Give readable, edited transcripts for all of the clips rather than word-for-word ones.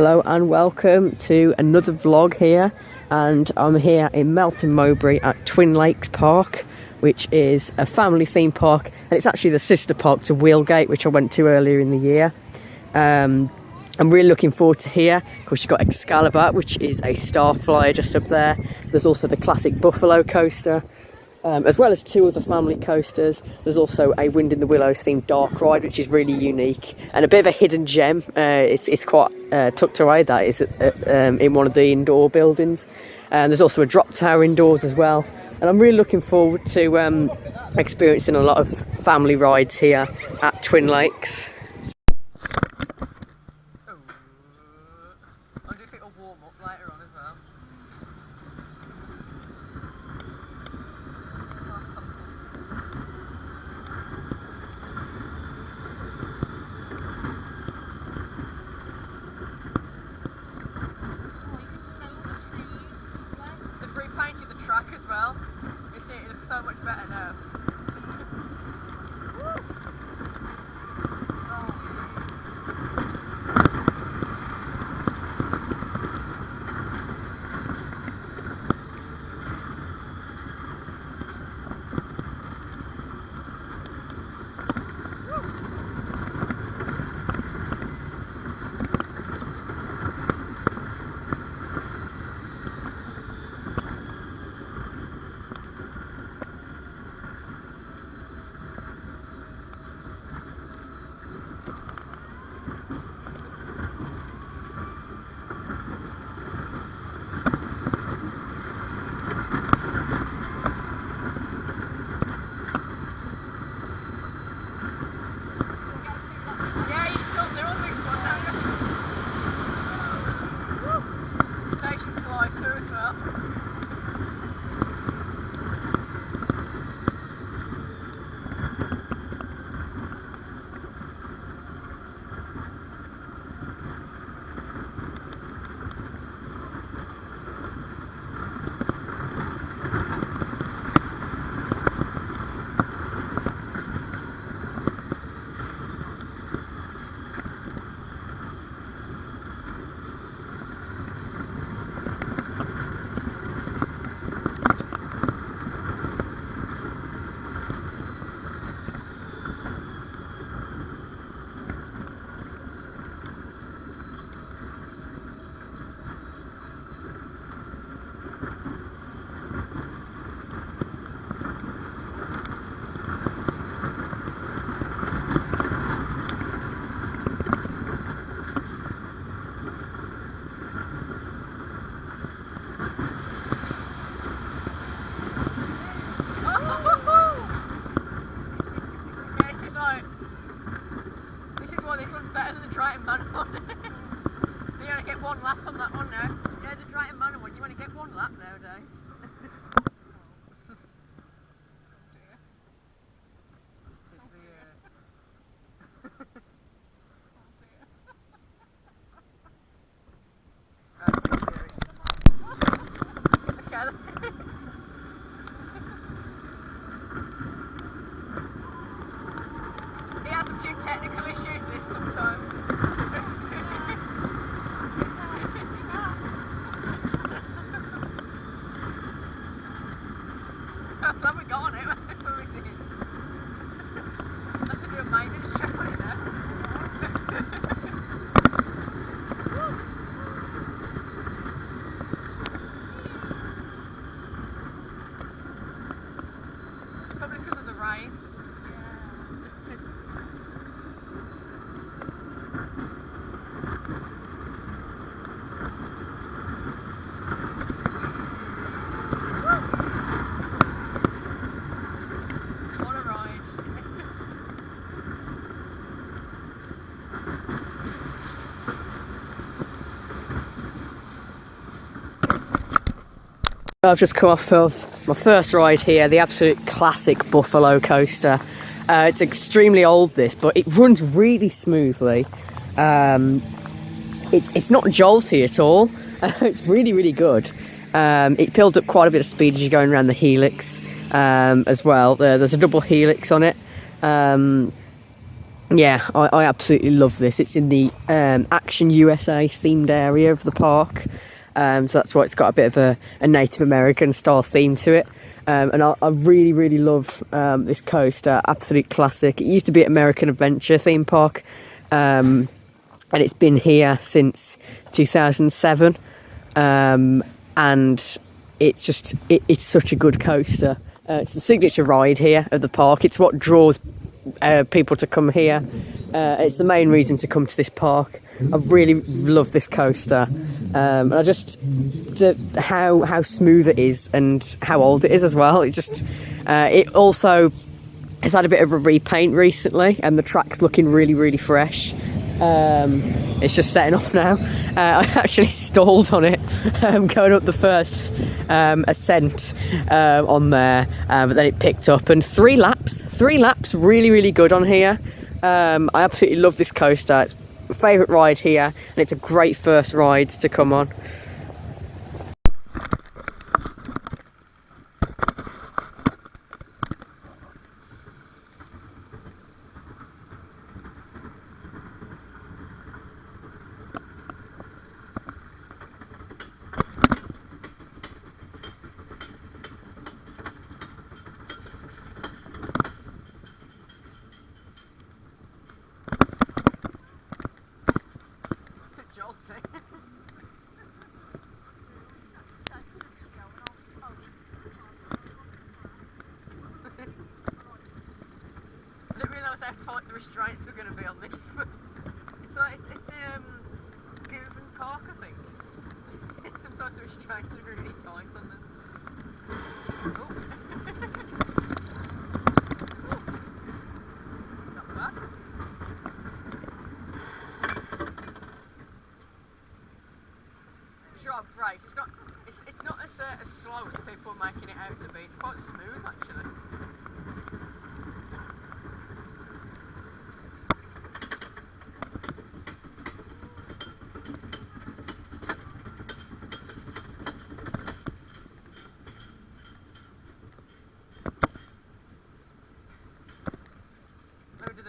Hello and welcome to another vlog here, and I'm here in Melton Mowbray at Twinlakes Park, which is a family theme park, and it's actually the sister park to Wheelgate, which I went to earlier in the year. I'm really looking forward to here. Of course, you've got Joustabout, which is a star flyer just up there. There's also the classic buffalo coaster, as well as two other family coasters. There's also a Wind in the Willows themed dark ride, which is really unique and a bit of a hidden gem. It's quite tucked away, that is, in one of the indoor buildings. And there's also a drop tower indoors as well. And I'm really looking forward to experiencing a lot of family rides here at Twinlakes. I wonder if it'll warm up later on as well. They've repainted the track as well. You see, it looks so much better now. One lap on that one now. Yeah, the Drayton Manor one, you only get one lap nowadays. He has a few technical issues this sometimes. I've just come off of my first ride here, the absolute classic buffalo coaster. It's extremely old, this, but it runs really smoothly. It's not jolty at all. It's really, really good. It builds up quite a bit of speed as you're going around the helix as well. There's a double helix on it. Yeah, I absolutely love this. It's in the Action USA themed area of the park. So that's why it's got a bit of a Native American style theme to it. And I really, really love this coaster. Absolute classic. It used to be at American Adventure theme park. And it's been here since 2007. And it's such a good coaster. It's the signature ride here at the park. It's what draws people to come here. It's the main reason to come to this park. I really love this coaster. And I just how smooth it is and how old it is as well. It also has had a bit of a repaint recently, and the track's looking really, really fresh. It's just setting off now. I actually stalled on it going up the first ascent on there, but then it picked up, and three laps really, really good on here. I absolutely love this coaster. It's my favourite ride here, and it's a great first ride to come on. How tight the restraints were going to be on this. It's Govan Park, I think. Sometimes the restraints are really tight on them. Oh. Not bad. Sharp brakes. It's not as slow as people are making it out to be. It's quite smooth actually.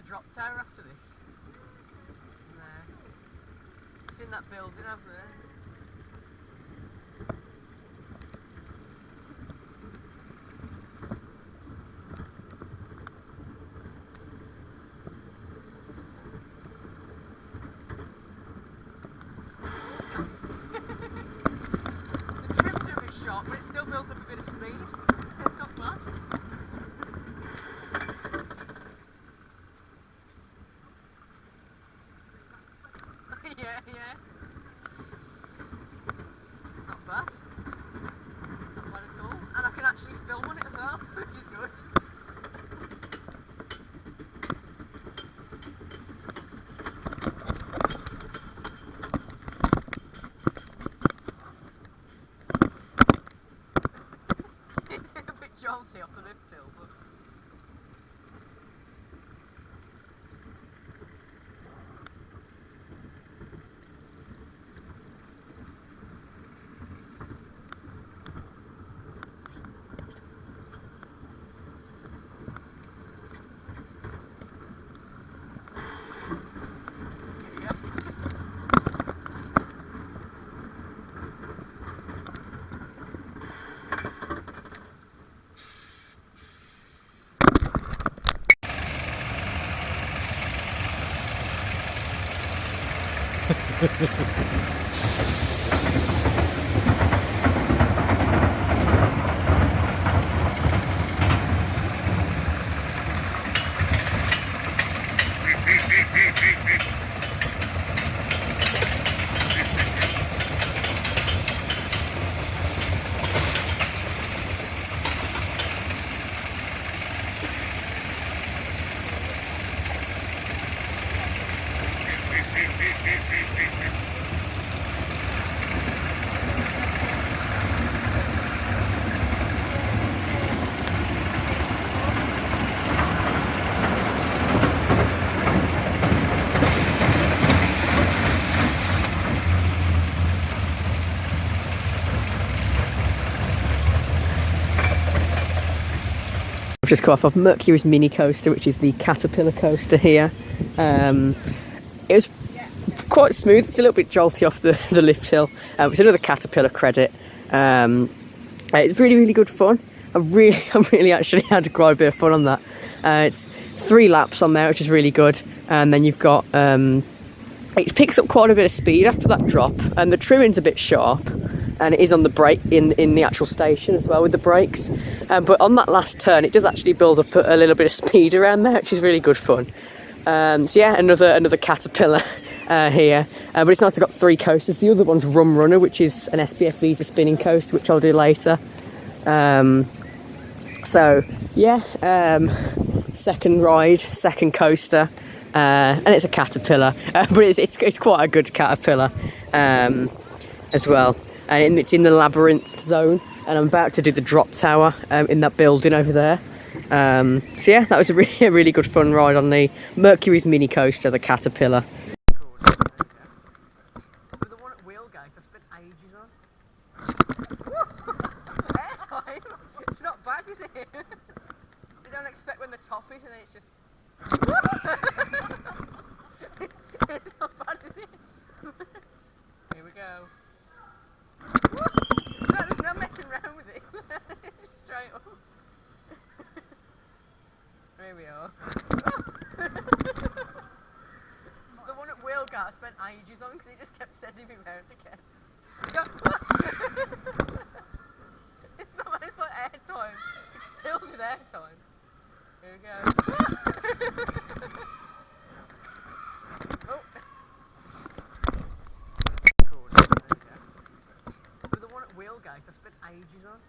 Drop tower after this. There. It's in that building over there. The trims are a bit sharp, but it still builds up a bit of speed. It's not bad. Yeah. Not bad. Not bad at all. And I can actually film on it as well, which is good. It's a bit jolty off the lift hill, but... Just come off of Mercury's mini coaster, which is the caterpillar coaster here. It was quite smooth. It's a little bit jolty off the lift hill. It's another Caterpillar credit. It's really good fun. I really actually had quite a bit of fun on that. It's 3 laps on there, which is really good. And then you've got it picks up quite a bit of speed after that drop, and the trimming's a bit sharp, and it is on the brake in the actual station as well with the brakes. But on that last turn, it does actually build up a little bit of speed around there, which is really good fun. So yeah, another Caterpillar here, but it's nice. They've got 3 coasters. The other one's Rum Runner, which is an SBF Visa spinning coaster, which I'll do later. So yeah, second ride, second coaster, and it's a Caterpillar, but it's quite a good Caterpillar as well. And it's in the labyrinth zone, and I'm about to do the drop tower in that building over there. So yeah, that was a really good fun ride on the Mercury's mini coaster, the Caterpillar. The one at Wheelgate, I spent ages on. Airtime? It's not bad, is it? You don't expect when the top is, and then it's just... It's not bad, is it? Here we go. There's no messing around with it. Straight up. Here we are. The one at Wheelgate I spent ages on because he just kept sending me round again. It's not bad, it's like airtime. It's filled with airtime. Here we go. Oh. Cool. There we go. But the one at Wheelgate I spent ages on.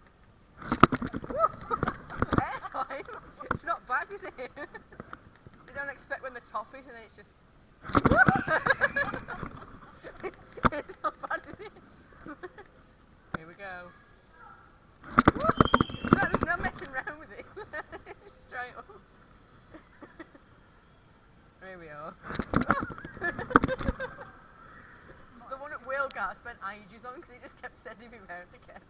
Airtime? It's not bad, is it? You don't expect when the top is, and then it's just... It's not bad, is it? Here we go. There's no messing around with it. Straight up. Here we are. The one at Wheelgate I spent ages on because he just kept sending me round again.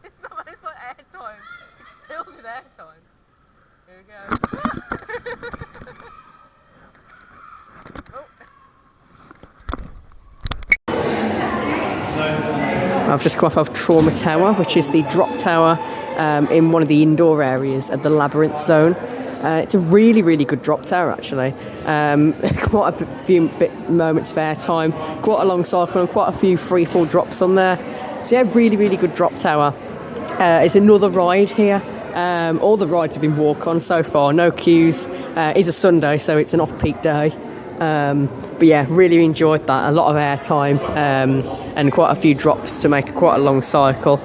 It's not bad, it's like airtime. It's filled with airtime. Here we go. Oh. I've just come off of Trauma Tower, which is the drop tower in one of the indoor areas of the Labyrinth Zone. It's a really good drop tower, actually. Quite a few moments of airtime, quite a long cycle, and quite a few free fall drops on there. So yeah, really good drop tower. It's another ride here. All the rides have been walk-on so far, no queues. It's a Sunday, so it's an off-peak day. But yeah, really enjoyed that. A lot of airtime and quite a few drops to make quite a long cycle.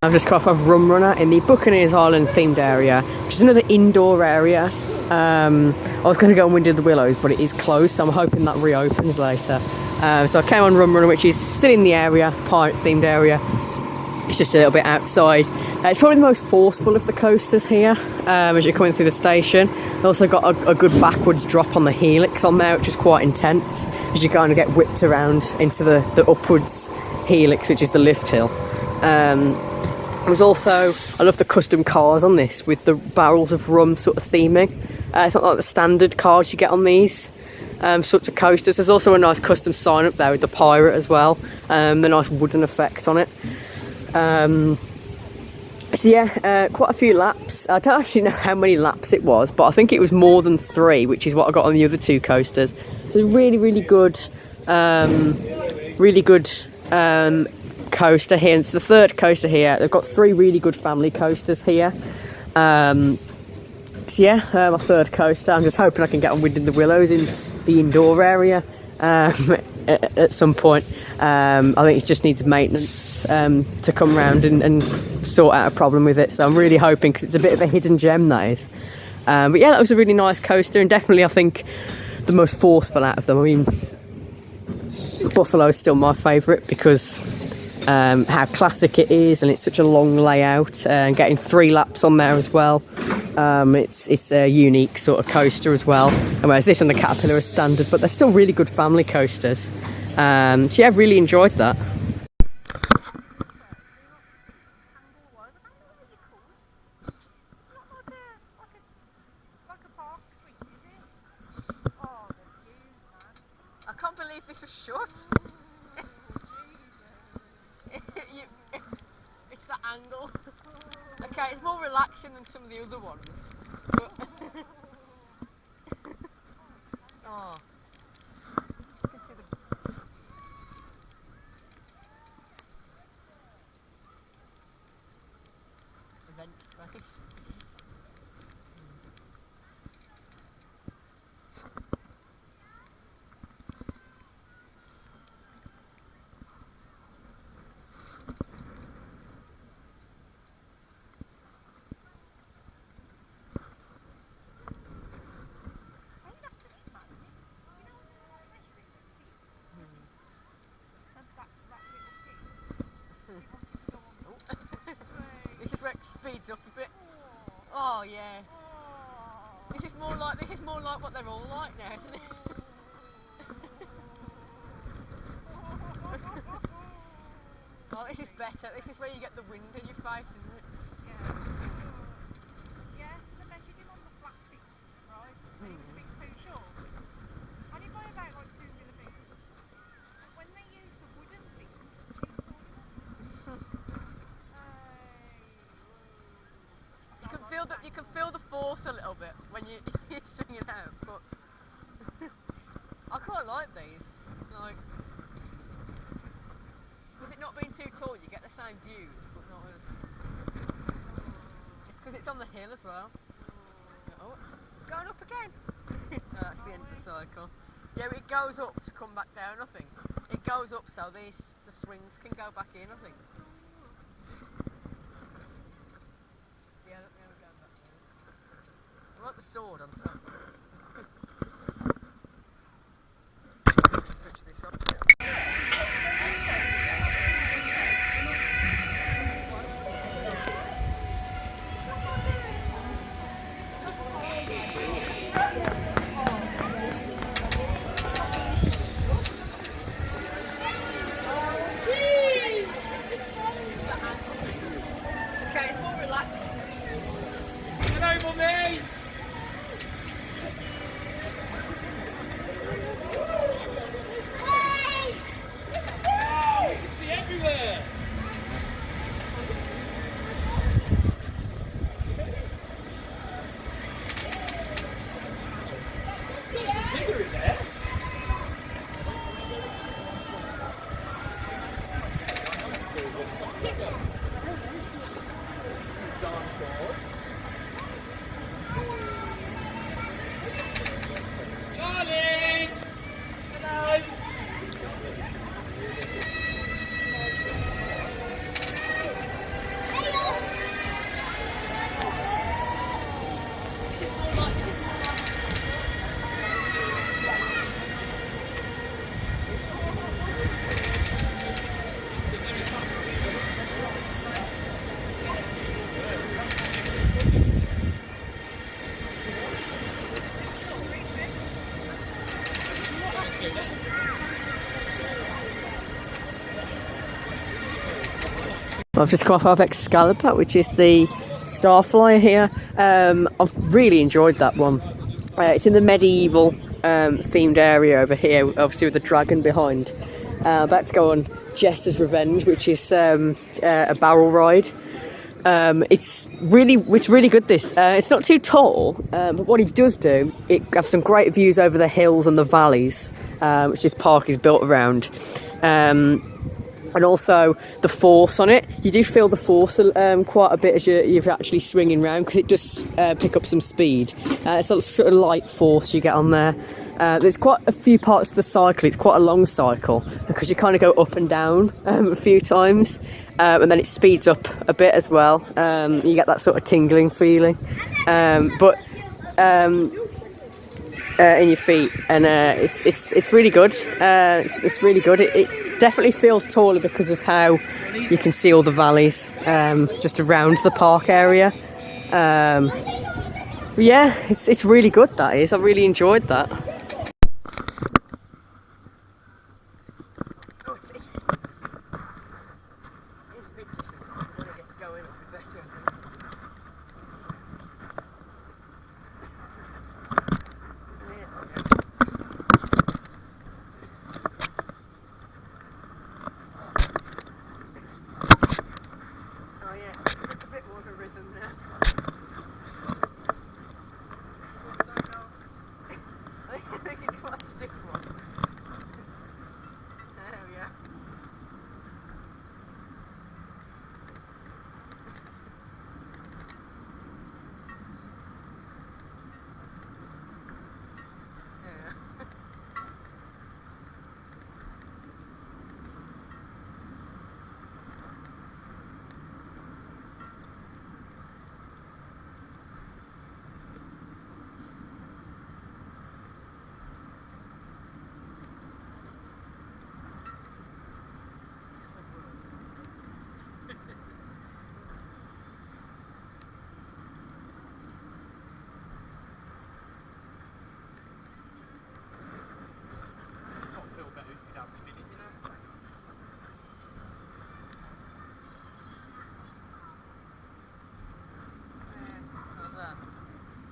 I've just come off of Rum Runner in the Buccaneers Island themed area, which is another indoor area. I was going to go and Wind of the Willows, but it is closed, so I'm hoping that reopens later. So I came on Rum Runner, which is still in the area, pirate themed area. It's just a little bit outside. It's probably the most forceful of the coasters here as you're coming through the station. They've also got a good backwards drop on the helix on there, which is quite intense as you kind of get whipped around into the upwards helix, which is the lift hill. There's also, I love the custom cars on this with the barrels of rum sort of theming. It's not like the standard cars you get on these sorts of coasters. There's also a nice custom sign up there with the pirate as well, the nice wooden effect on it. So yeah, quite a few laps. I don't actually know how many laps it was, but I think it was more than 3, which is what I got on the other 2 coasters. So really good, coaster here. And it's the 3rd coaster here. They've got 3 really good family coasters here. So yeah, my 3rd coaster. I'm just hoping I can get on Wind in the Willows in the indoor area at some point. I think it just needs maintenance to come around and sort out a problem with it. So I'm really hoping, because it's a bit of a hidden gem, that is. But yeah, that was a really nice coaster, and definitely I think the most forceful out of them. I mean, Buffalo is still my favourite because how classic it is, and it's such a long layout, and getting 3 laps on there as well. It's a unique sort of coaster as well, and whereas this and the Caterpillar are standard, but they're still really good family coasters. So yeah, I've really enjoyed that. I can't believe this was shut. It's the angle. Okay, it's more relaxing than some of the other ones. But oh. You can see the event space. This is where it speeds up a bit. Oh yeah. This is more like what they're all like now, isn't it? Oh, this is better. This is where you get the wind in your face, isn't it? Yeah. Yes, and they measured him on the flat feet, right? And he was a bit too short. Only by about like 2 millimetres. But when they used the wooden feet, You can feel the force a little bit when you swing it out, but I quite like these. Like, with it not being too tall, you get the same views, but not as. It's because it's on the hill as well. Oh, going up again. No, that's the end of the cycle. Yeah, but it goes up to come back down. I think it goes up so the swings can go back in. I think. Yeah, look, there we go. I like the sword on top. Switch this up. Okay, it's more relaxing. Hello, mummy! I've just come off Excalibur, which is the Starflyer here. I've really enjoyed that one. It's in the medieval themed area over here, obviously with the dragon behind. About to go on Jester's Revenge, which is a barrel ride. It's really good. This it's not too tall, but what it does do, it has some great views over the hills and the valleys, which this park is built around. And also the force on it, you do feel the force quite a bit as you're actually swinging around, because it does pick up some speed. It's a sort of light force you get on there. There's quite a few parts of the cycle. It's quite a long cycle because you kind of go up and down a few times, and then it speeds up a bit as well. You get that sort of tingling feeling, but in your feet, and it's really good. It's really good. It definitely feels taller because of how you can see all the valleys just around the park area. Yeah, it's really good. That is, I really enjoyed that.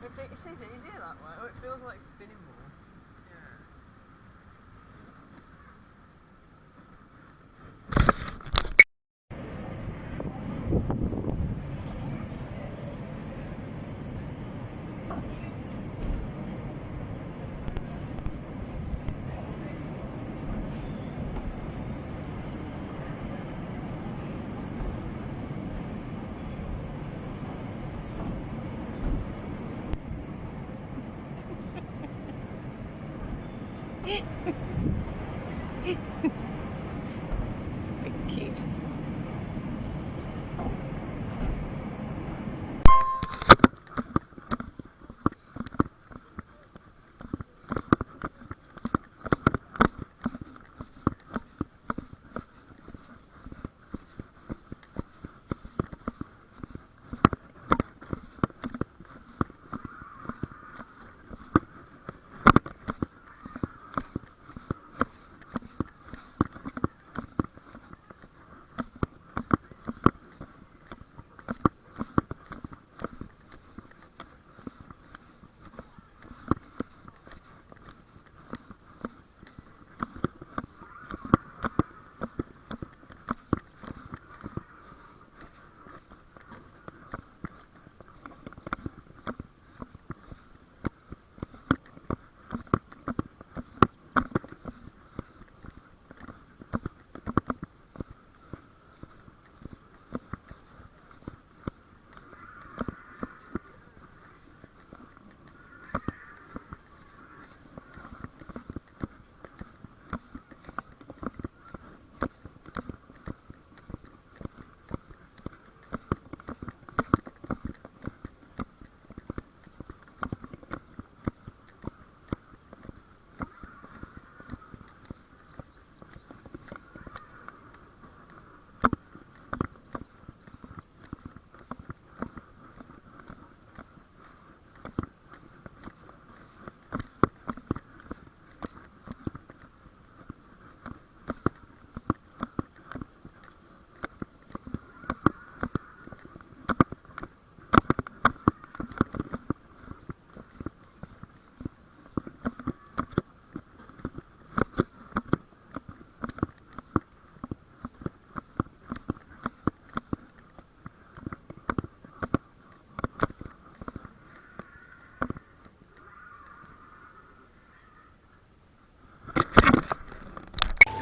It's easier that way, or it feels like spinning more.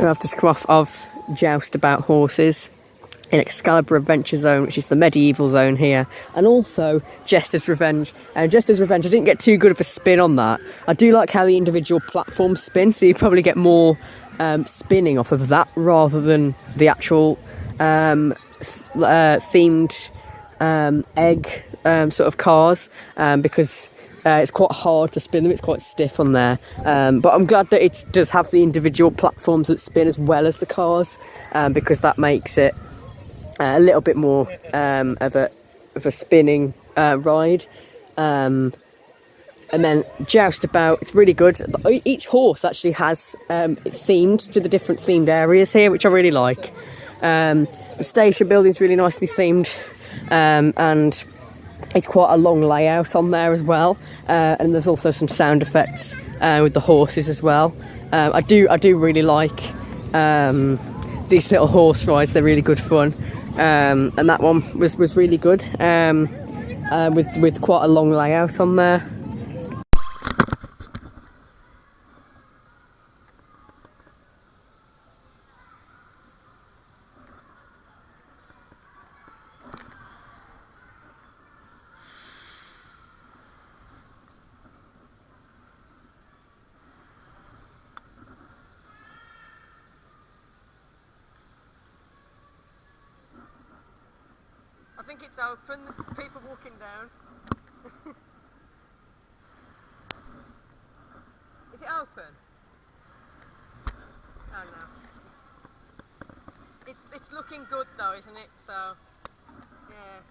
I've just come off of Joustabout horses in Excalibur Adventure Zone, which is the medieval zone here, and also Jester's Revenge. Jester's Revenge, I didn't get too good of a spin on that. I do like how the individual platforms spin, so you probably get more spinning off of that rather than the actual themed egg sort of cars, because it's quite hard to spin them, it's quite stiff on there, but I'm glad that it does have the individual platforms that spin as well as the cars, because that makes it a little bit more of a spinning ride. And then Joustabout, it's really good. Each horse actually has it's themed to the different themed areas here, which I really like. The station building is really nicely themed, and it's quite a long layout on there as well. And there's also some sound effects with the horses as well. I do really like these little horse rides. They're really good fun. And that one was really good, with quite a long layout on there. I think it's open, there's people walking down. Is it open? Oh no. It's looking good though, isn't it? So, yeah.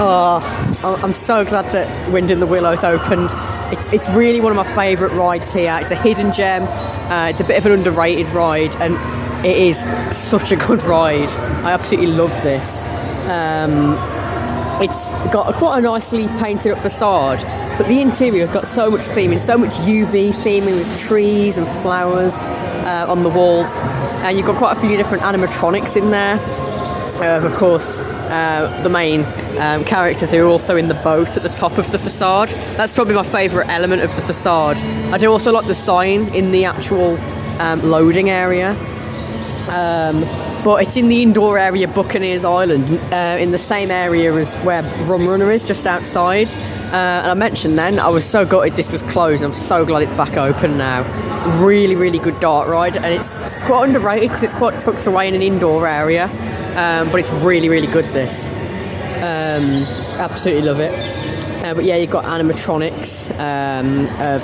Oh, I'm so glad that Wind in the Willows opened. It's really one of my favourite rides here. It's a hidden gem. It's a bit of an underrated ride, and it is such a good ride. I absolutely love this. It's got quite a nicely painted up facade, but the interior has got so much theming, so much UV theming with trees and flowers on the walls, and you've got quite a few different animatronics in there. Of course, the main characters who are also in the boat at the top of the facade. That's probably my favourite element of the facade. I do also like the sign in the actual loading area. But it's in the indoor area, Buccaneers Island, in the same area as where Rum Runner is, just outside. And I mentioned then, I was so gutted this was closed. I'm so glad it's back open now. Really, really good dart ride, and it's quite underrated because it's quite tucked away in an indoor area. But it's really, really good, this. Absolutely love it. But yeah, you've got animatronics,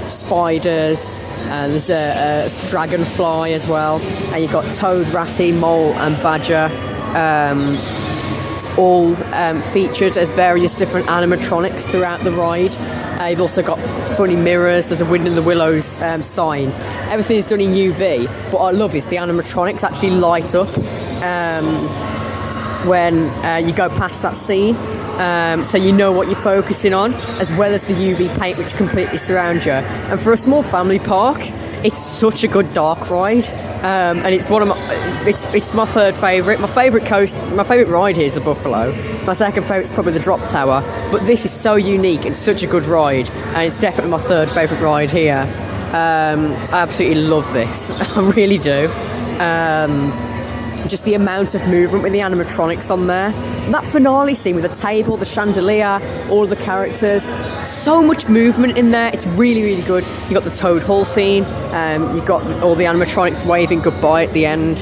spiders, there's a dragonfly as well, and you've got toad, ratty, mole and badger, all featured as various different animatronics throughout the ride. You've also got funny mirrors, there's a Wind in the Willows sign. Everything is done in UV, but what I love is the animatronics actually light up when you go past that scene. So you know what you're focusing on, as well as the UV paint which completely surrounds you. And for a small family park, it's such a good dark ride, and it's one of my it's my third favourite. My favourite ride here is the Buffalo. My second favourite is probably the Drop Tower, but this is so unique and such a good ride, and it's definitely my third favourite ride here. I absolutely love this. I really do. Just the amount of movement with the animatronics on there. And that finale scene with the table, the chandelier, all of the characters. So much movement in there. It's really, really good. You've got the Toad Hall scene. You've got all the animatronics waving goodbye at the end.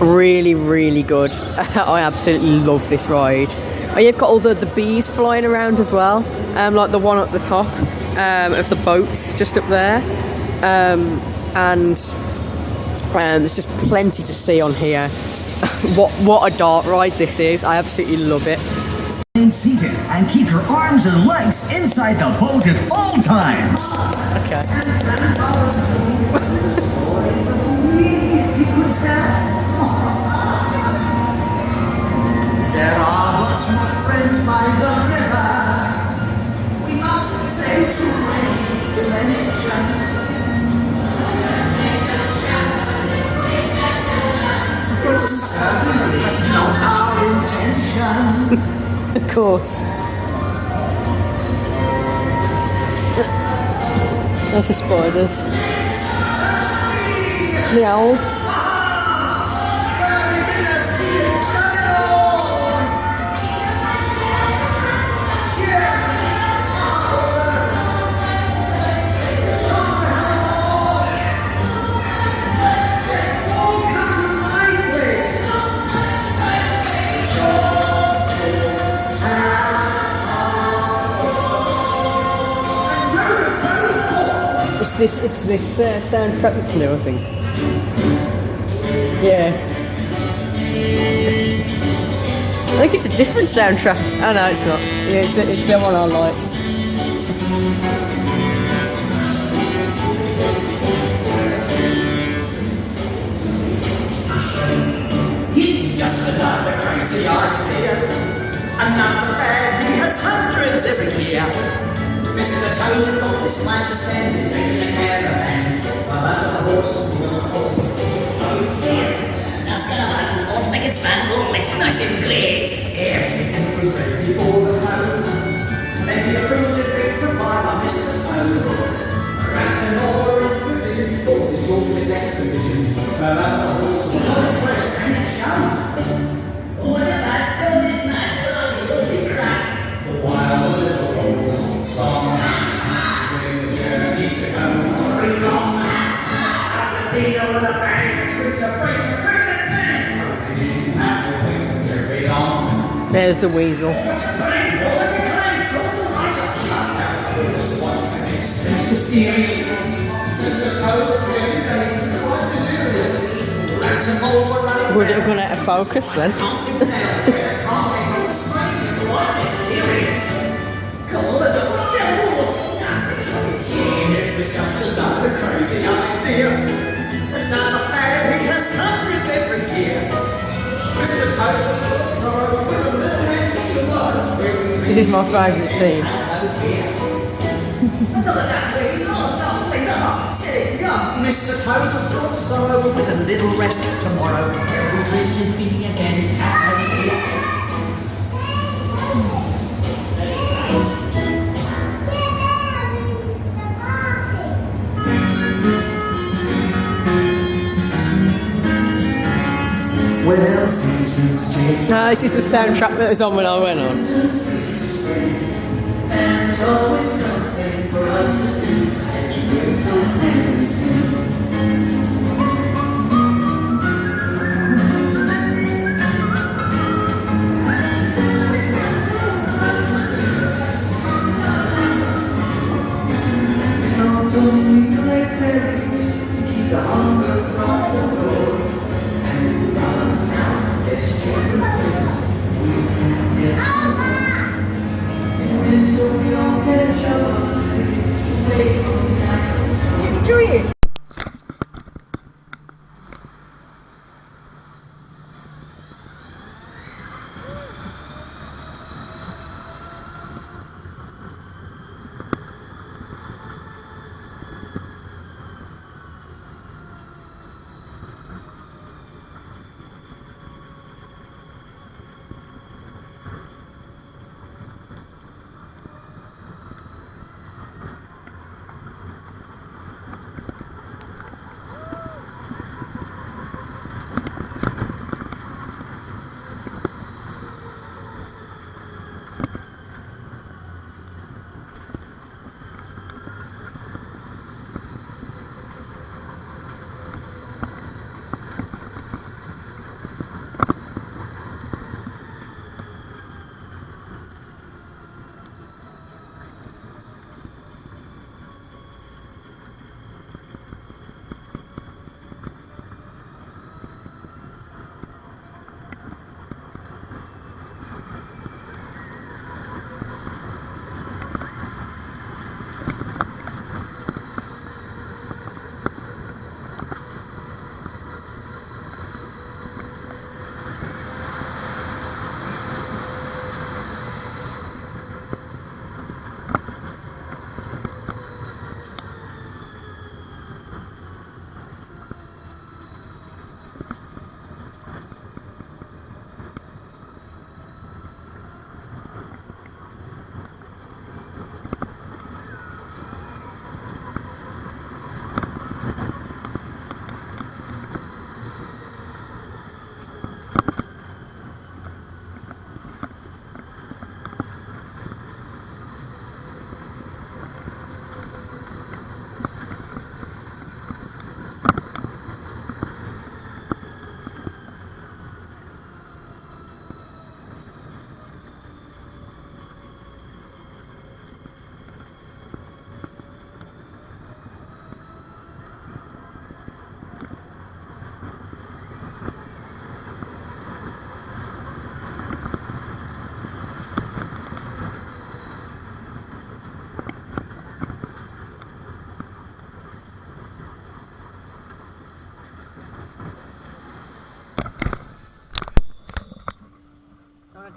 Really, really good. I absolutely love this ride. Oh, you've got all the bees flying around as well. Like the one at the top of the boat, just up there. And there's just plenty to see on here. What a dart ride this is. I absolutely love it. Remain seated and keep your arms and legs inside the boat at all times. Okay. There are lots more friends by the river. We must sail to rain to an ocean. That's not our intention. Of course. There's the spiders. The owl. It's this soundtrack that's new, I think. Yeah. I think it's a different soundtrack. Oh no, it's not. Yeah, it's the one I liked. It's just another crazy idea. Another fad, he has hundreds every year. Mr. Toad got this man send his station in caravan. Well, that's a horse, oh dear. That's gonna happen. Let's make it spangle, let's smash it great. Everything was ready for the toad. Plenty of food and drinks supplied by Mr. Toad. Around and over in position for the short expedition. Well, that's a horse, and it showed. What about Toad is mad? Will be cracked. The wild little old song. When the journey to go very long. Saladino with a bang, screams a brace of pregnant pants. They didn't have to wait very long. There's the weasel. What's your plan? What's your plan? Don't the lights are shut out. This was the next. It's the serious one. Mr. Toad's very days and quite delirious. Rats and moles were running. Would it have gone out of focus then? what mysterious. It was just another crazy idea. Another fairy has hundreds every year. Mr. Toad was full of sorrow with a little message to learn. This is my favourite scene. Mr. Toad was full of sorrow with a little rest tomorrow. We'll treat you feeding again at here. Well, seasons change. No, this is the soundtrack that was on when I went on. And there's always something for us to do. And we're so menacing. Not only collect berries to keep the hunger from the door. And love now, there's secret things we can guess. Until we all get each other sleep, wait for the nice and Enjoy it.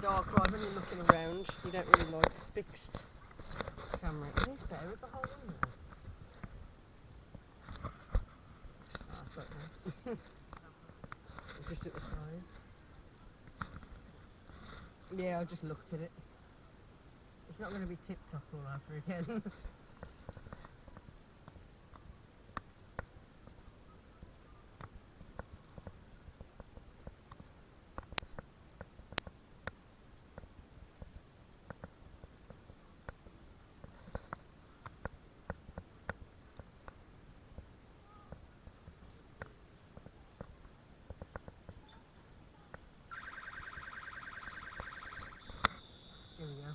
Dark ride when you're looking around, you don't really like a fixed camera. It is better with the whole window. Ah, I've got that. Just at the side. Yeah, I just looked at it. It's not going to be tip-top all over again. Here we go.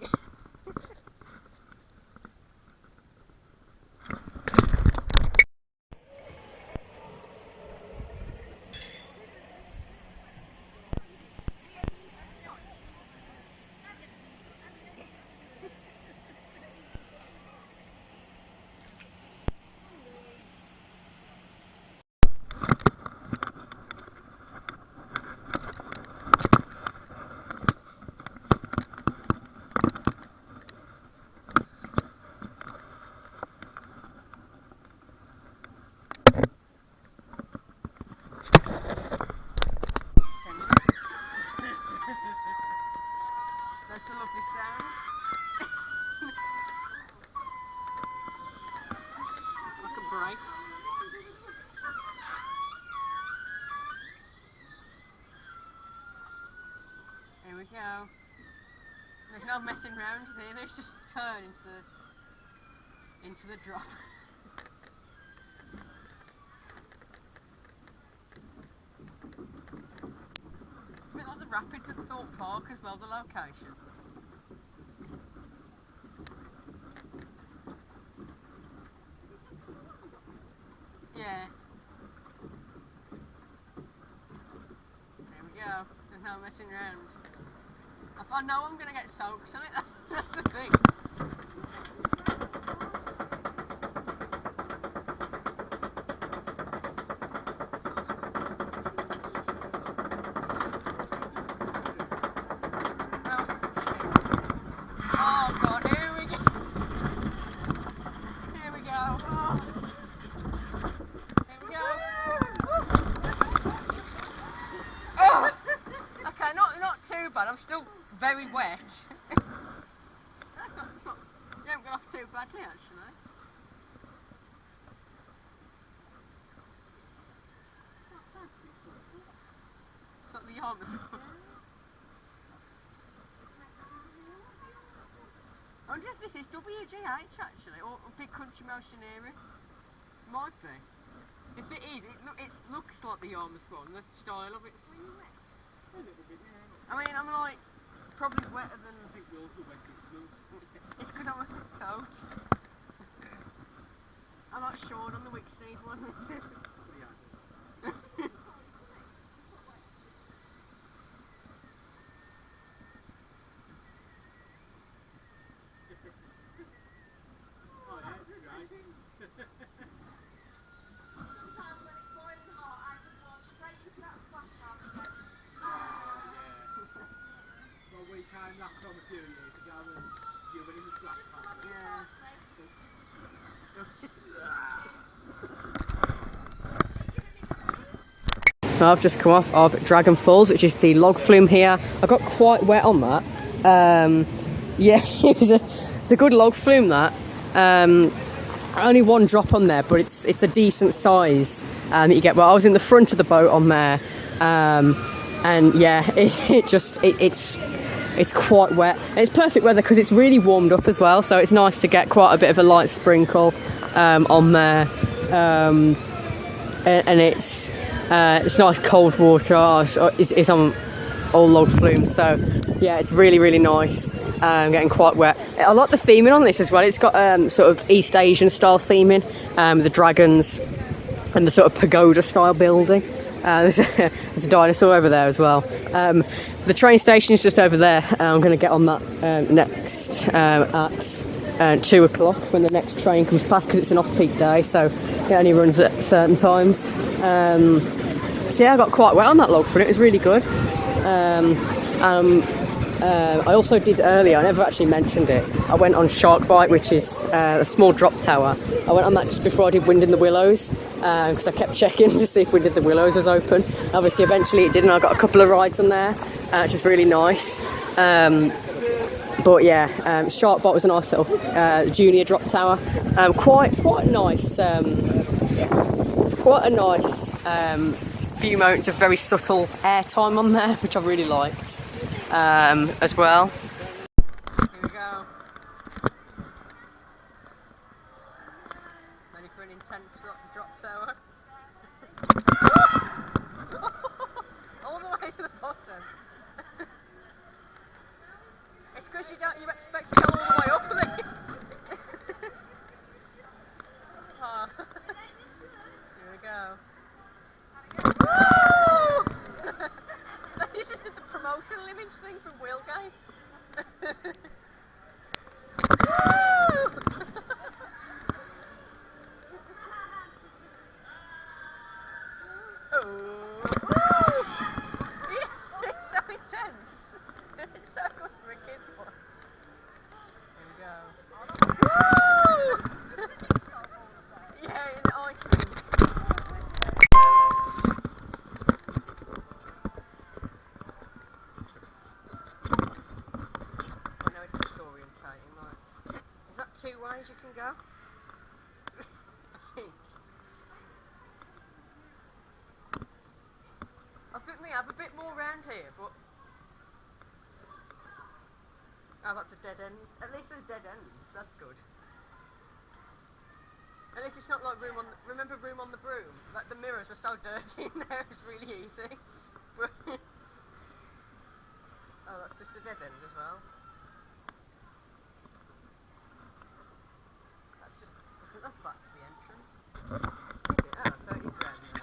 we go. That's the lovely sound. Like a brace. Here we go. There's no messing around here, there's just a turn into the drop. It's a bit like the rapids at Thorpe Park as well, the location. Yeah. There we go. There's no messing around. I know I'm going to get soaked on it, that's the thing. Oh god, here we go. Here we go. Oh. Here we go. Oh. Okay, not too bad. I'm still very wet. That's not. You haven't got off too badly actually. It's like the Yarmouth one. I wonder if this is WGH actually, or Big Country Mountaineering. Might be. If it is, it looks like the Yarmouth one, the style of it. I mean, I'm like, probably wetter than... I think Will's the wettest. It's because I'm a coat. I'm not short on the Wicksteed one. Last time a few years ago and you were in the splash pad. Yeah. So I've just come off of Dragon Falls, which is the log flume here. I got quite wet on that. Yeah, it's a good log flume that. Only one drop on there, but it's a decent size that you get. Well, I was in the front of the boat on there, and yeah, it's quite wet. And it's perfect weather because it's really warmed up as well, so it's nice to get quite a bit of a light sprinkle on there, and it's nice cold water. It's on all log flumes, so yeah, it's really nice. Getting quite wet. I like the theming on this as well. It's got sort of East Asian style theming, the dragons and the sort of pagoda style building. There's a dinosaur over there as well. The train station is just over there. I'm going to get on that next at 2 o'clock when the next train comes past, because it's an off-peak day, so it only runs at certain times. So yeah, I got quite wet on that log flume. It was really good. I also did earlier, I never actually mentioned it, I went on Shark Bite, which is a small drop tower. I went on that just before I did Wind in the Willows, because I kept checking to see if Wind in the Willows was open. Obviously eventually it did, and I got a couple of rides on there, which was really nice. But yeah, Shark Bite was a nice little junior drop tower. Quite nice, quite a nice few moments of very subtle airtime on there, which I really liked. As well. Here we go. Ready for an intense drop tower? All the way to the bottom. It's because you expect to go all the way up there. Oh. Here we go. You just did the promotional image thing from Wheelgate. It's so intense. It's so good for a kid's one. Here we go. Yeah, in the ice cream. I know it's disorientating, like. Is that 2 ways you can go? I think we have a bit more round here, but... Oh, that's a dead end. At least there's dead ends. That's good. At least it's not like Room on... Remember Room on the Broom? Like, the mirrors were so dirty in there, it's really easy. Oh, that's just a dead end as well. That's just... I think that's back to the entrance. Oh, so it is round there.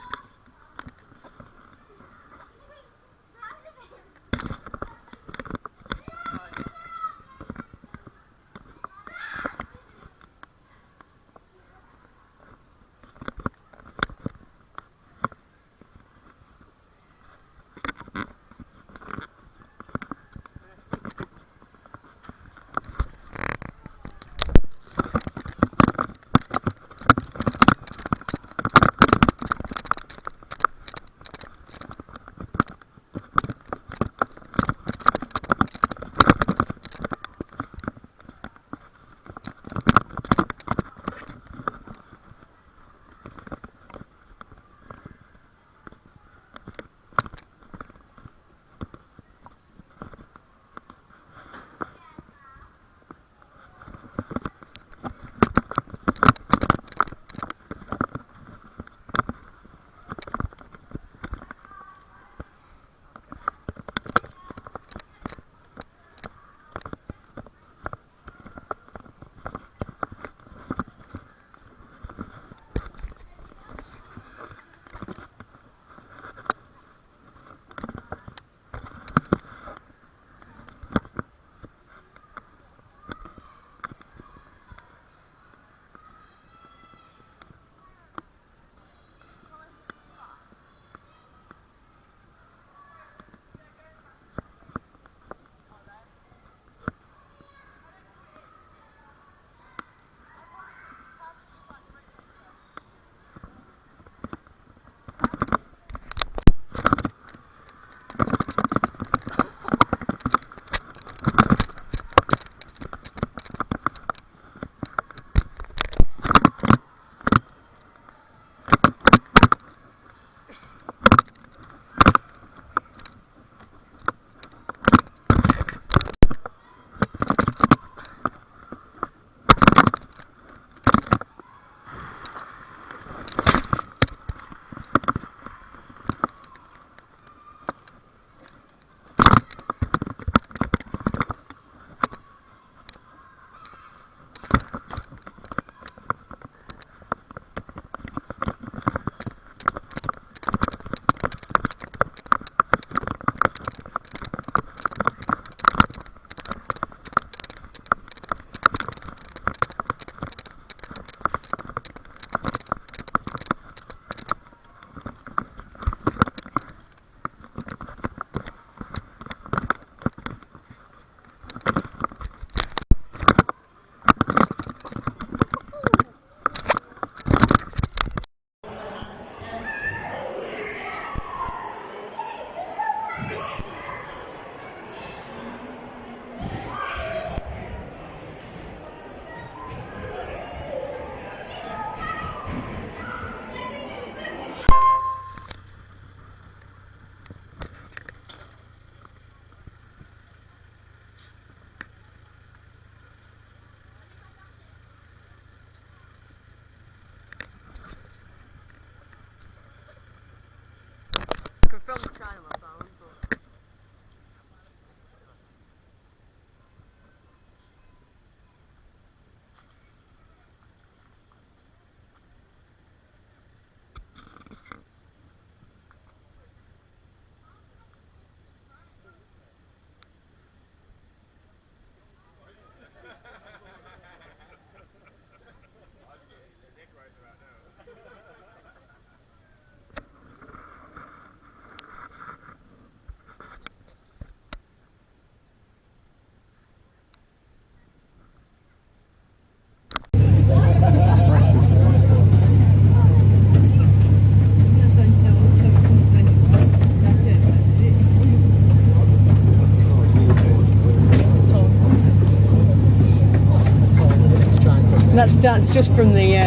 That's just from the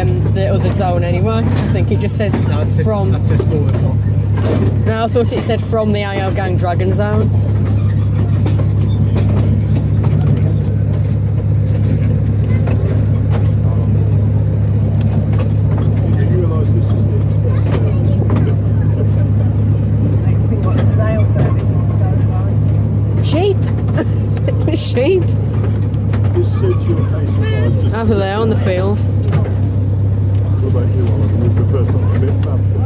other zone anyway. I think it just says No, it says, from. that says 4 o'clock. No, I thought it said from the AO Gang Dragon Zone. Did you realise this is the express service? Sheep. The sheep. This suits your case of life. Just Over there on the field. What about you, Oliver? You prefer something a bit faster?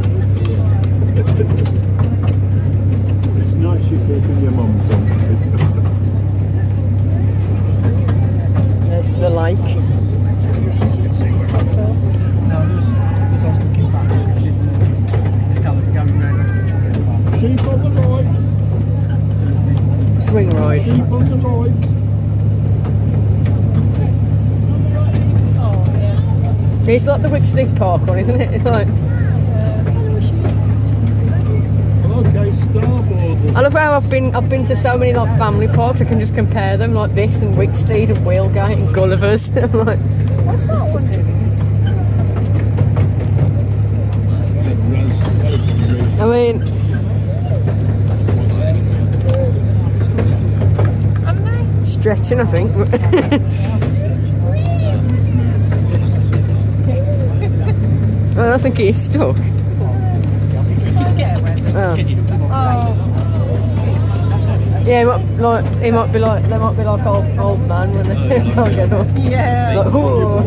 It's nice you're keeping your mum company. There's the lake. No, there's I was looking back, you can see this colour going round. Sheep on the right. Swing ride. Sheep on the right. It's like the Wickstick Park one, isn't it? It's like, Okay, starboard. I love how I've been to so many like family parks. I can just compare them like this and Wicksteed and Wheelgate and Gulliver's. I'm like, what's that one doing? I mean, stretching, I think. I don't think he's stuck. Just get away. Oh. Yeah, he might be like they might be like old man when they can't get up. Yeah. Like, oh.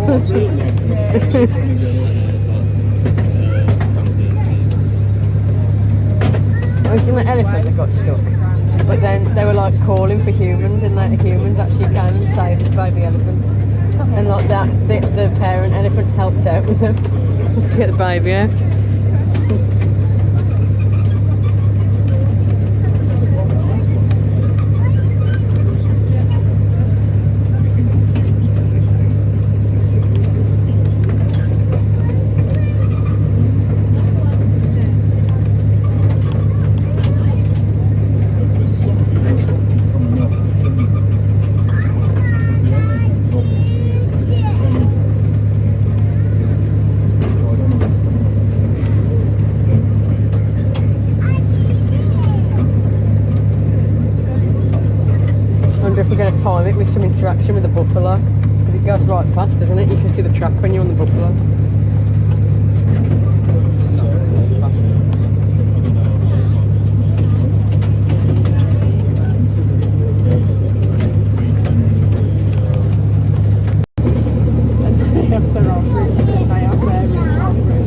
I seen the elephant that got stuck, but then they were like calling for humans, and that humans actually came and saved the baby elephant, and like that the parent elephant helped out with them to get the baby out. If we're going to time it with some interaction with the buffalo, because it goes right past, doesn't it? You can see the track when you're on the buffalo.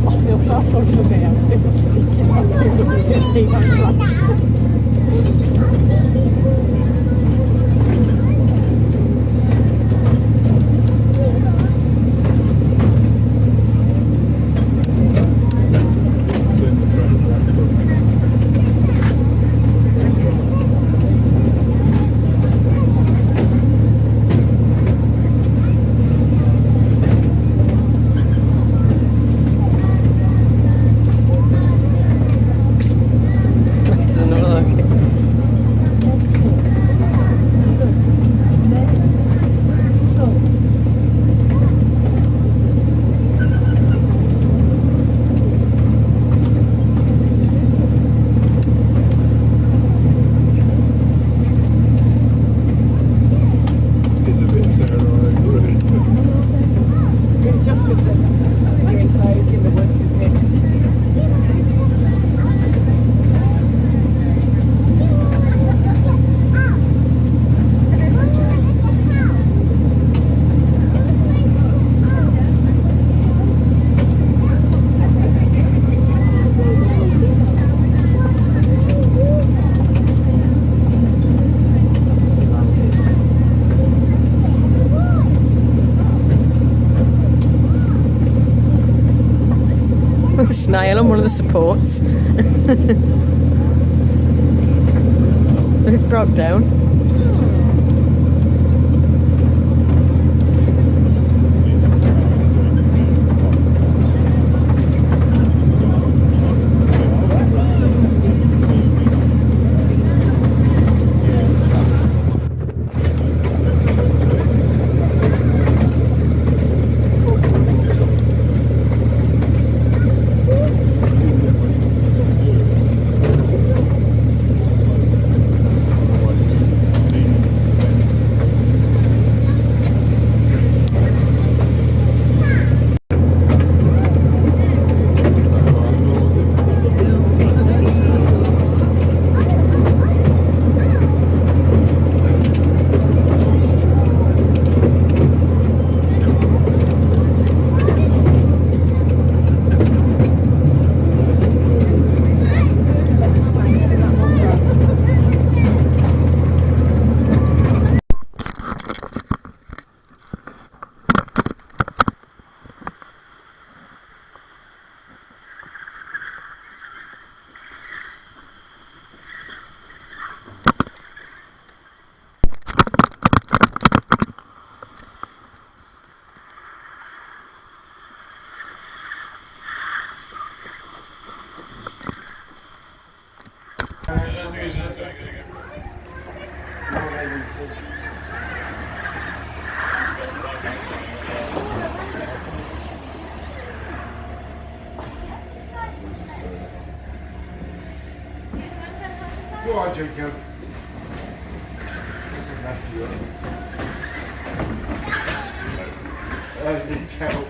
I feel so sorry for me. I'm sneaking up to see my tracks. There's another look. It's a bit Sarah, I agree. It's just because you're enclosed in the woods, isn't it? There's a snail on one of the supports. It's broke down. Bye, Jacob. Doesn't matter you. I need help.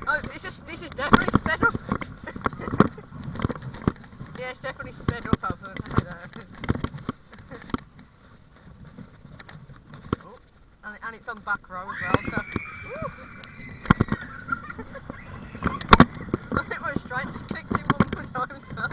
Oh, this is definitely sped up. Yeah, it's definitely sped up over there. Oh, and it's on back row as well, so. I think we're straight, just clicked in one more time as well.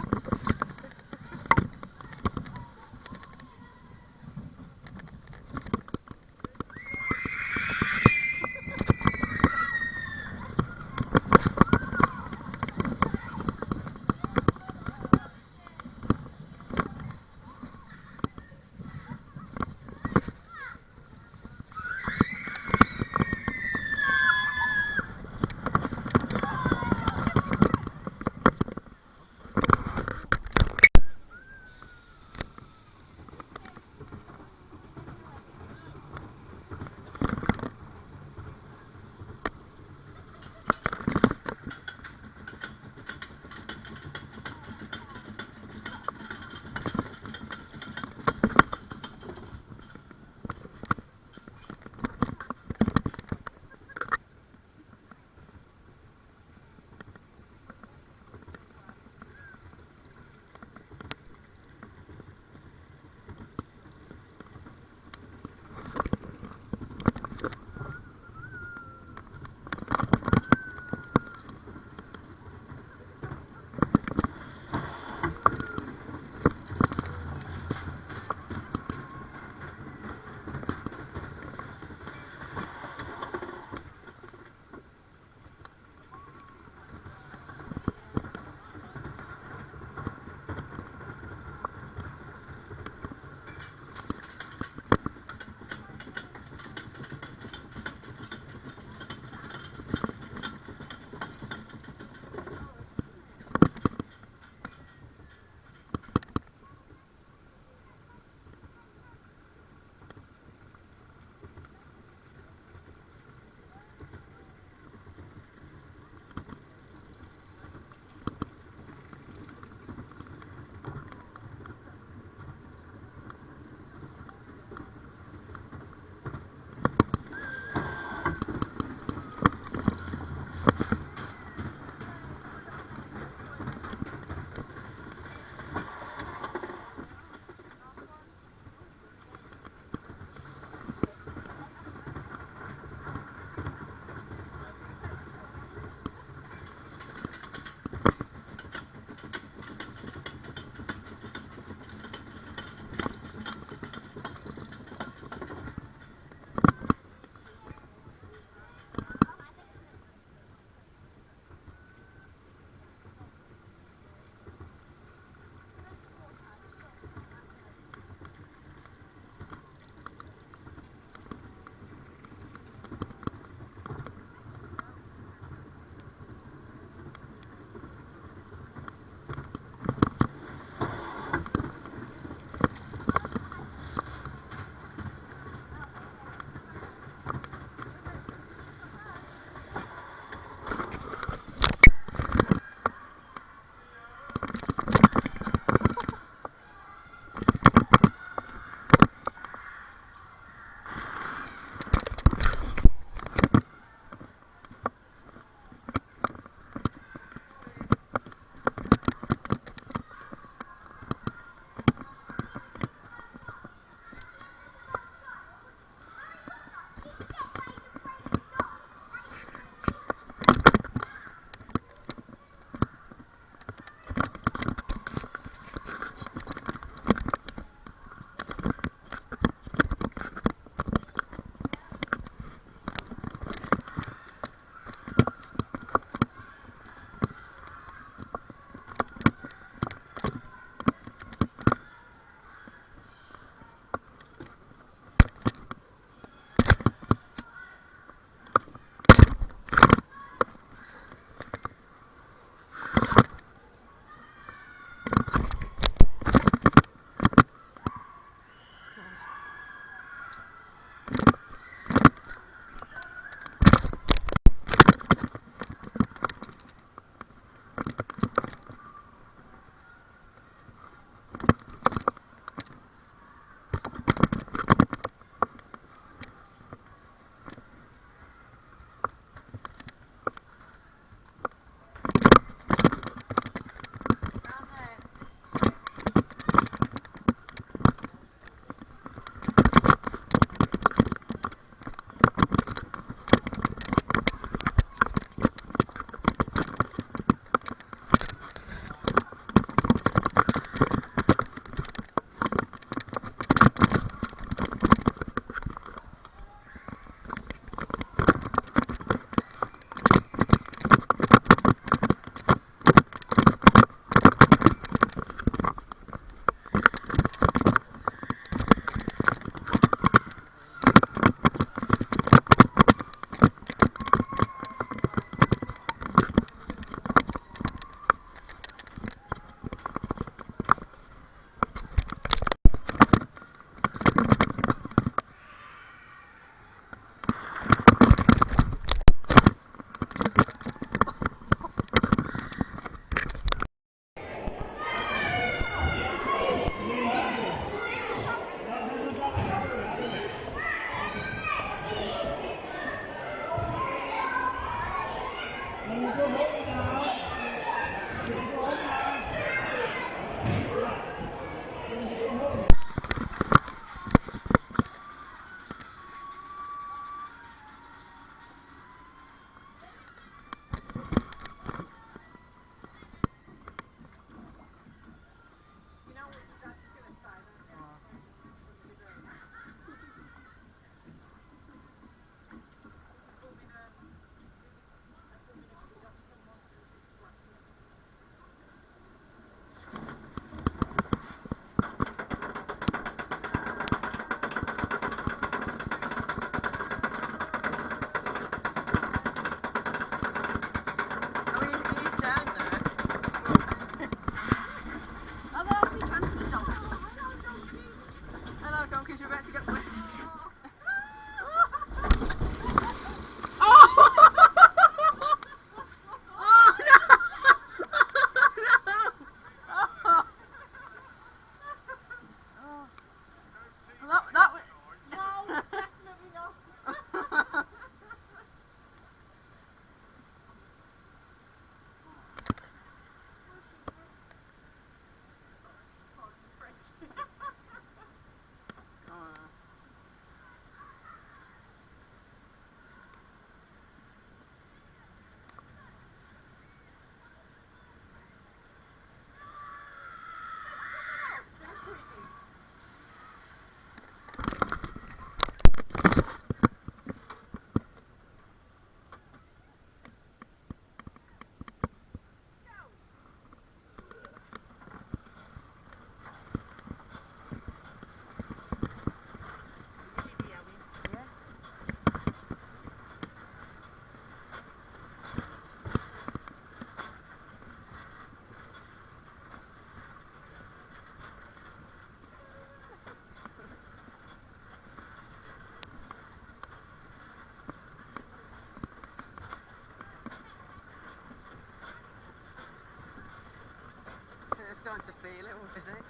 starting to feel it already.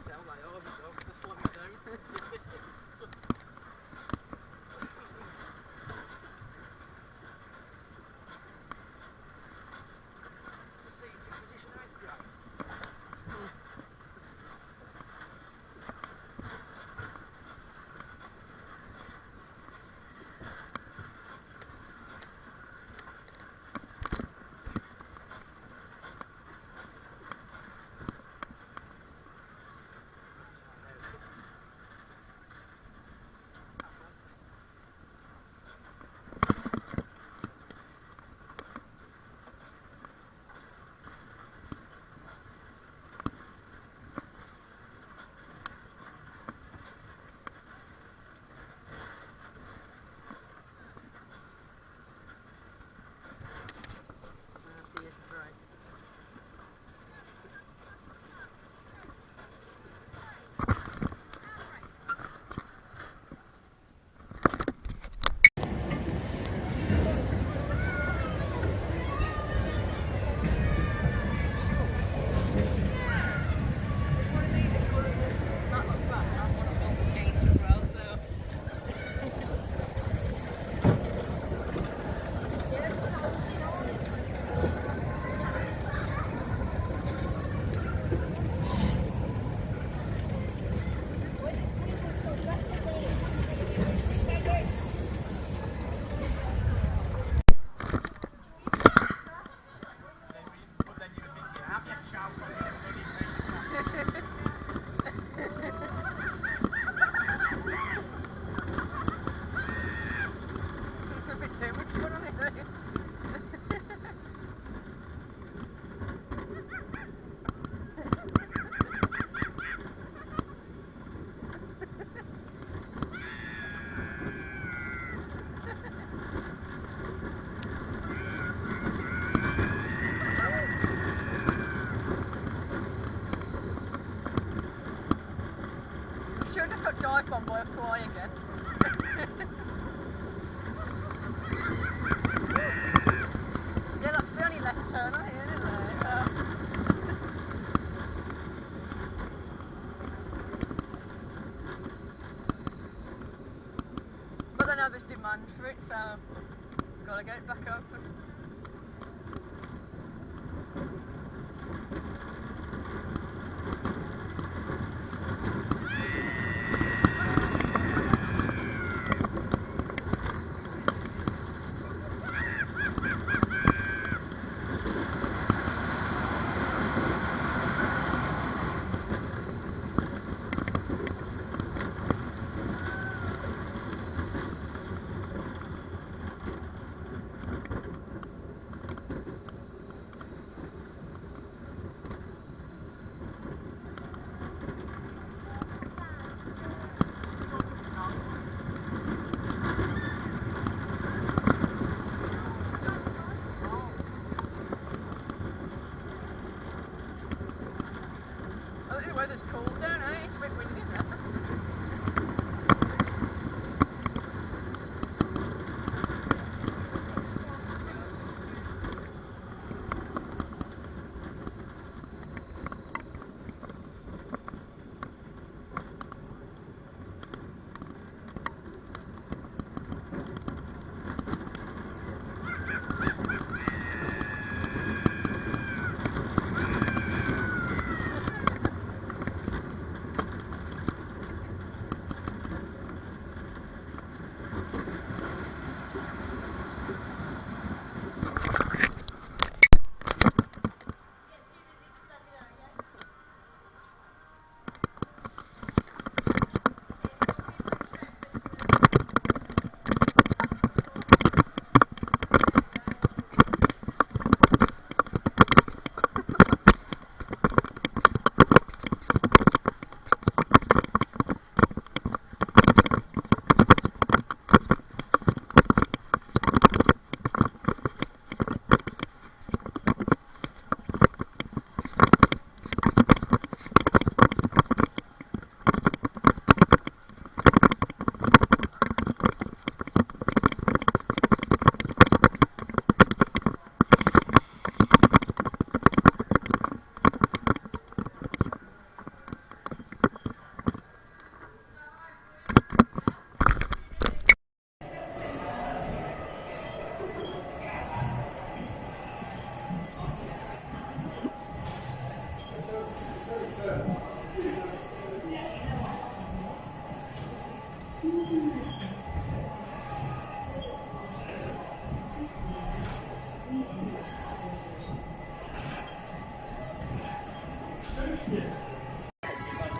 Tell they are themselves to slow it down. To see its position out great. Dive bomb by a fly again. Yeah, that's the only left turner here, isn't there? So. But I know there's demand for it, so gotta get it back open. Weather's cold down, eh? It's a bit windy now.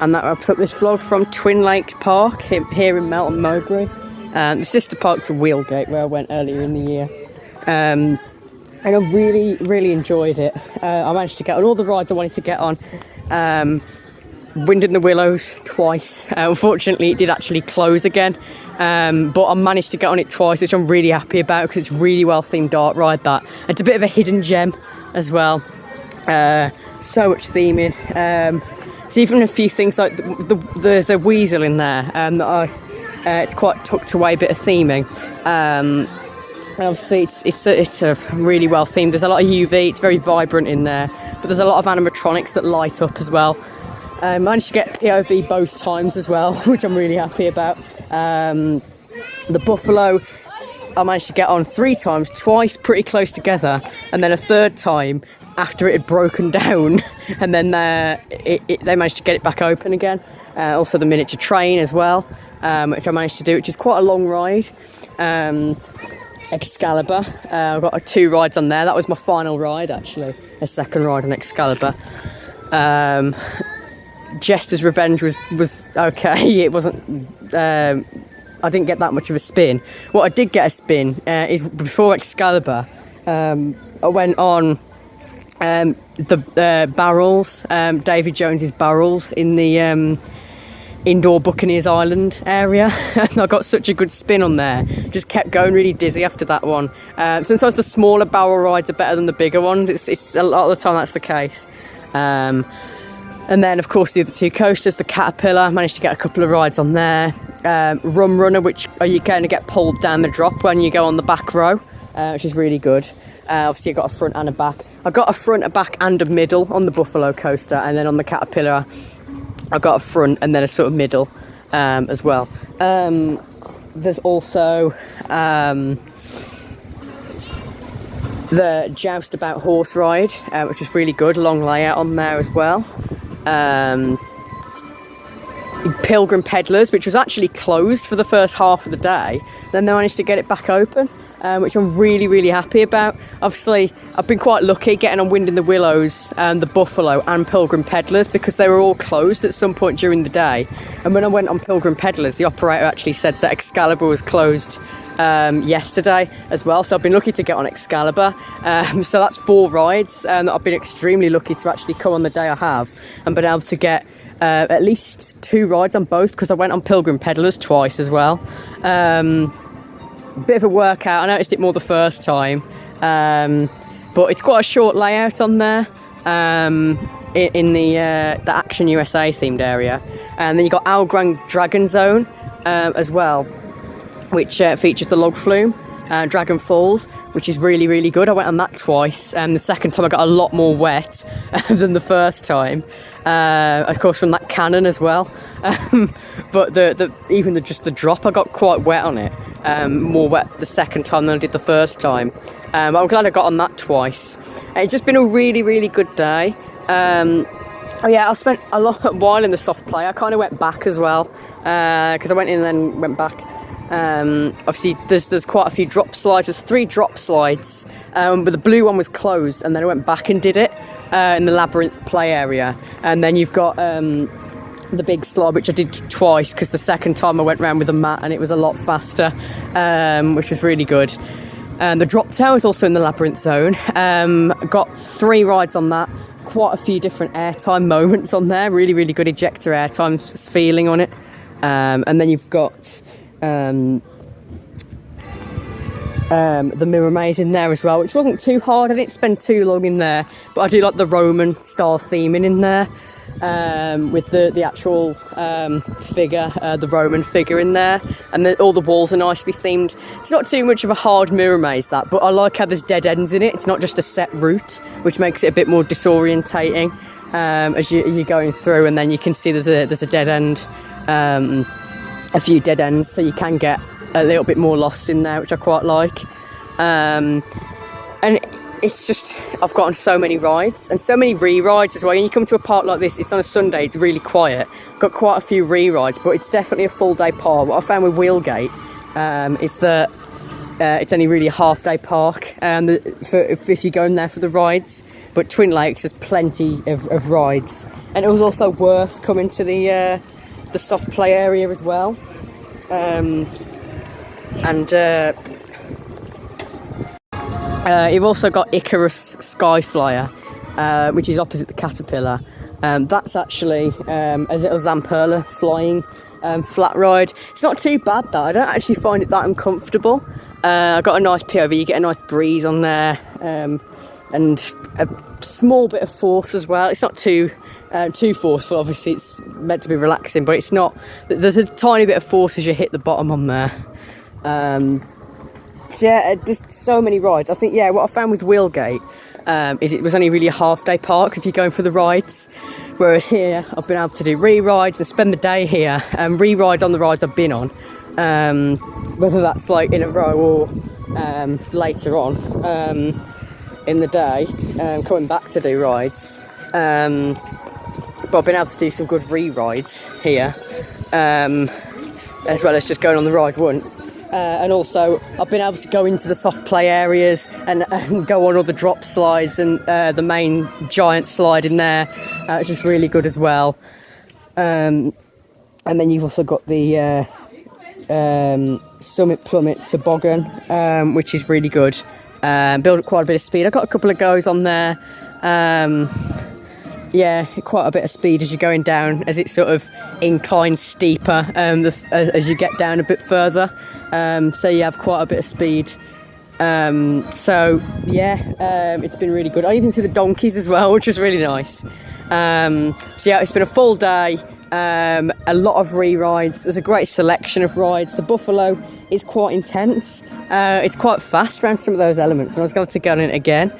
And that wraps up this vlog from Twinlakes Park here in Melton Mowbray, the sister park to Wheelgate where I went earlier in the year. And I really enjoyed it. I managed to get on all the rides I wanted to get on. Wind in the Willows twice. Unfortunately it did actually close again, but I managed to get on it twice, which I'm really happy about because it's really well themed dark ride. That it's a bit of a hidden gem as well. So much theming. There's even a few things like there's a weasel in there that it's quite tucked away bit of theming. And obviously it's a really well themed. There's a lot of UV, it's very vibrant in there, but there's a lot of animatronics that light up as well. I managed to get POV both times as well, which I'm really happy about. The buffalo I managed to get on 3 times, twice pretty close together, and then a third time after it had broken down, and then they managed to get it back open again. Also the miniature train as well, which I managed to do, which is quite a long ride. Excalibur, I've got 2 rides on there. That was my final ride actually, a second ride on Excalibur. Jester's Revenge was okay. It wasn't I didn't get that much of a spin. What I did get a spin is before Excalibur. I went on the barrels, Davy Jones's barrels in the indoor Buccaneers Island area, and I got such a good spin on there. Just kept going really dizzy after that one. Sometimes the smaller barrel rides are better than the bigger ones. It's a lot of the time that's the case. And then of course the other 2 coasters, the Caterpillar, managed to get a couple of rides on there. Rum Runner, which you're going to get pulled down the drop when you go on the back row, which is really good. Obviously I got a front and a back. I got a front, a back and a middle on the Buffalo coaster, and then on the Caterpillar I got a front and then a sort of middle as well. There's also the Joustabout horse ride, which is really good, long layout on there as well. Pilgrim Peddlers, which was actually closed for the first half of the day, then they managed to get it back open, which I'm really happy about. Obviously I've been quite lucky getting on Wind in the Willows and the Buffalo and Pilgrim Peddlers because they were all closed at some point during the day. And when I went on Pilgrim Peddlers, the operator actually said that Excalibur was closed yesterday as well, so I've been lucky to get on Excalibur. So that's 4 rides, and I've been extremely lucky to actually come on the day I have and been able to get at least 2 rides on both, because I went on Pilgrim Peddlers twice as well. Bit of a workout. I noticed it more the first time, but it's quite a short layout on there in the Action USA themed area. And then you've got Al Grand Dragon Zone as well, which features the log flume, Dragon Falls, which is really good. I went on that twice, and the second time I got a lot more wet than the first time. Of course from that cannon as well. But just the drop, I got quite wet on it. More wet the second time than I did the first time. I'm glad I got on that twice. It's just been a really good day. Oh yeah, I spent a while in the soft play. I kind of went back as well, because I went in and then went back. Obviously there's quite a few drop slides. There's 3 drop slides, but the blue one was closed, and then I went back and did it in the labyrinth play area. And then you've got the big slide, which I did twice, because the second time I went round with a mat and it was a lot faster, which was really good. The drop tower is also in the labyrinth zone. Got 3 rides on that, quite a few different airtime moments on there, really good ejector airtime feeling on it. And then you've got the mirror maze in there as well, which wasn't too hard. I didn't spend too long in there, but I do like the Roman style theming in there, with the actual figure, the Roman figure in there, and all the walls are nicely themed. It's not too much of a hard mirror maze, that, but I like how there's dead ends in it. It's not just a set route, which makes it a bit more disorientating as you're going through, and then you can see there's a dead end, a few dead ends, so you can get a little bit more lost in there, which I quite like. And it's just, I've gotten so many rides and so many re-rides as well. When you come to a park like this, it's on a Sunday, it's really quiet. Got quite a few re-rides, but it's definitely a full day park. What I found with Wheelgate is that it's only really a half day park if you're going there for the rides. But Twinlakes, there's plenty of rides and it was also worth coming to the soft play area as well. You've also got Icarus Skyflyer, which is opposite the Caterpillar. That's actually a little Zamperla flying flat ride. It's not too bad though. I don't actually find it that uncomfortable. I got a nice POV, you get a nice breeze on there, and a small bit of force as well. It's not too forceful, obviously it's meant to be relaxing, but it's not. There's a tiny bit of force as you hit the bottom on there. So yeah, there's so many rides. I think, yeah, what I found with Wheelgate is it was only really a half-day park if you're going for the rides, whereas here I've been able to do re-rides and spend the day here and re-ride on the rides I've been on, whether that's like in a row or later on in the day, coming back to do rides. But I've been able to do some good re-rides here, as well as just going on the rides once. And also I've been able to go into the soft play areas and go on all the drop slides and the main giant slide in there, which is really good as well. And then you've also got the Summit Plummet Toboggan, which is really good. Build up quite a bit of speed. I've got a couple of goes on there. Yeah, quite a bit of speed as you're going down, as it's sort of inclined steeper as you get down a bit further. So you have quite a bit of speed. So yeah, it's been really good. I even see the donkeys as well, which was really nice. So yeah, it's been a full day. A lot of re-rides. There's a great selection of rides. The Buffalo is quite intense. It's quite fast around some of those elements, and I was going to go on it again.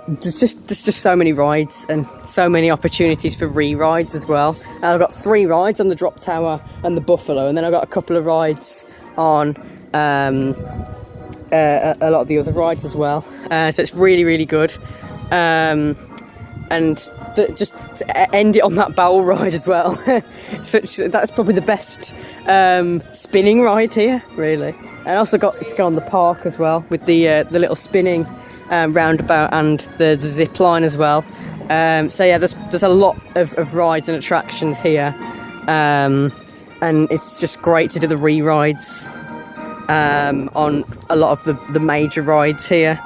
There's just so many rides and so many opportunities for re-rides as well. I've got 3 rides on the Drop Tower and the Buffalo, and then I've got a couple of rides on a lot of the other rides as well. So it's really, really good. And just to end it on that barrel ride as well. That's probably the best spinning ride here, really. And I also got to go on the park as well with the little spinning roundabout and the zip line as well. So yeah, there's a lot of rides and attractions here, and it's just great to do the re-rides on a lot of the major rides here.